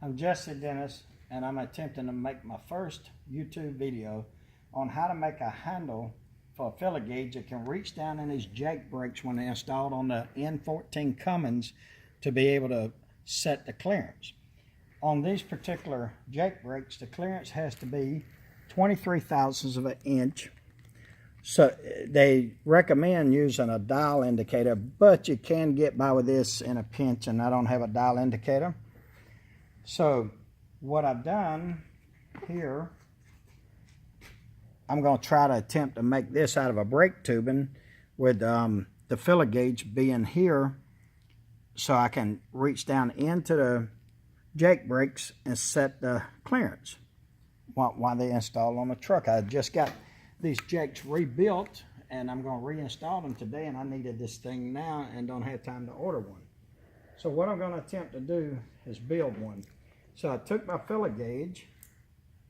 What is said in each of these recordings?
I'm Jesse Dennis, and I'm attempting to make my first YouTube video on how to make a handle for a filler gauge that can reach down in these jake brakes when they're installed on the N14 Cummins to be able to set the clearance. On these particular jake brakes, the clearance has to be 23 thousandths of an inch. So they recommend using a dial indicator, but you can get by with this in a pinch, and I don't have a dial indicator. So what I've done here, I'm going to try to attempt to make this out of a brake tubing with the filler gauge being here so I can reach down into the jake brakes and set the clearance while they install on the truck. I just got these jakes rebuilt and I'm going to reinstall them today, and I needed this thing now and don't have time to order one. So what I'm going to attempt to do is build one. So I took my filler gauge,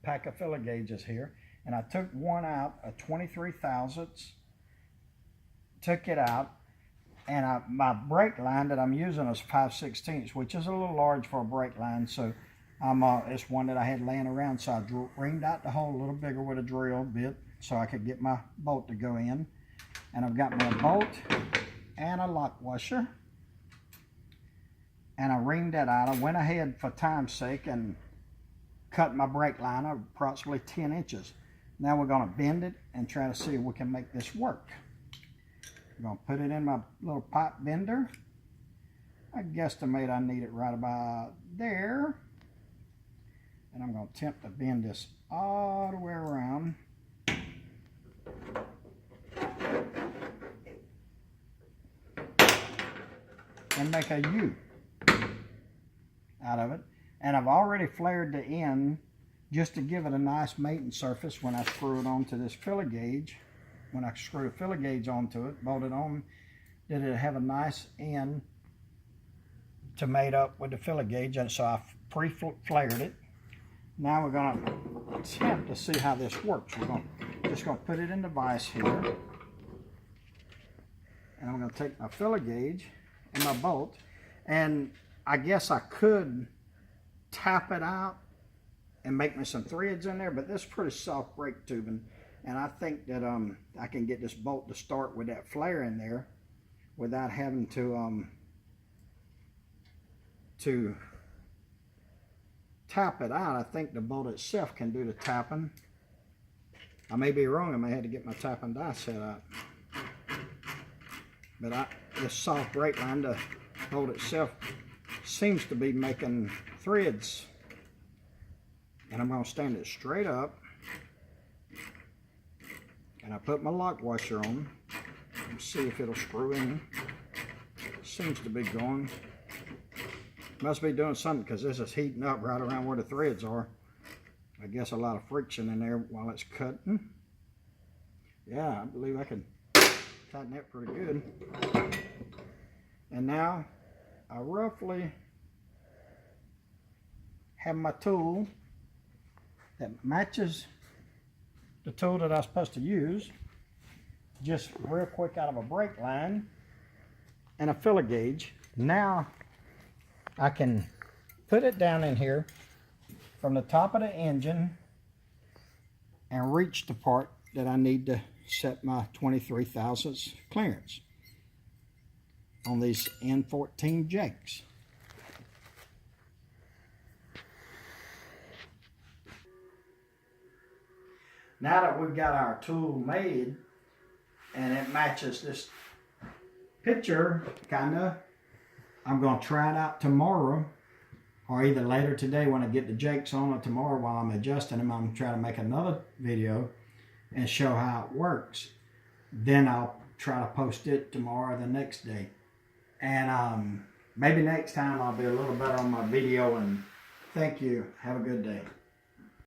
pack of filler gauges here, and I took one out, a 23 thousandths, took it out, and my brake line that I'm using is 5/16, which is a little large for a brake line. So it's one that I had laying around, so I reamed out the hole a little bigger with a drill bit so I could get my bolt to go in. And I've got my bolt and a lock washer. And I reamed that out. I went ahead for time's sake and cut my brake line approximately 10 inches. Now we're going to bend it and try to see if we can make this work. I'm going to put it in my little pipe bender. I guesstimate I need it right about there. And I'm going to attempt to bend this all the way around. And make a U out of it. And I've already flared the end just to give it a nice mating surface when I screw it onto this filler gauge. When I screw the filler gauge onto it, bolt it on, that it'll have a nice end to mate up with the filler gauge. And so I pre-flared it. Now we're going to attempt to see how this works. We're just going to put it in the vise here. And I'm going to take my filler gauge and my bolt, and I guess I could tap it out and make me some threads in there, but this is pretty soft brake tubing, and I think that I can get this bolt to start with that flare in there without having to tap it out. I think the bolt itself can do the tapping. I may be wrong. I may have to get my tapping die set up. But this soft brake line, the bolt itself seems to be making threads. And I'm going to stand it straight up. And I put my lock washer on. Let's see if it'll screw in. Seems to be going. Must be doing something because this is heating up right around where the threads are. I guess a lot of friction in there while it's cutting. Yeah, I believe I can tighten that pretty good. And now I roughly have my tool that matches the tool that I'm supposed to use, just real quick out of a brake line and a filler gauge. Now I can put it down in here from the top of the engine and reach the part that I need to set my 23 thousandths clearance on these N14 jakes. Now that we've got our tool made and it matches this picture, kinda, I'm going to try it out tomorrow, or either later today when I get the jakes on, or tomorrow while I'm adjusting them. I'm going to try to make another video and show how it works. Then I'll try to post it tomorrow or the next day. And maybe next time I'll be a little better on my video. And thank you. Have a good day.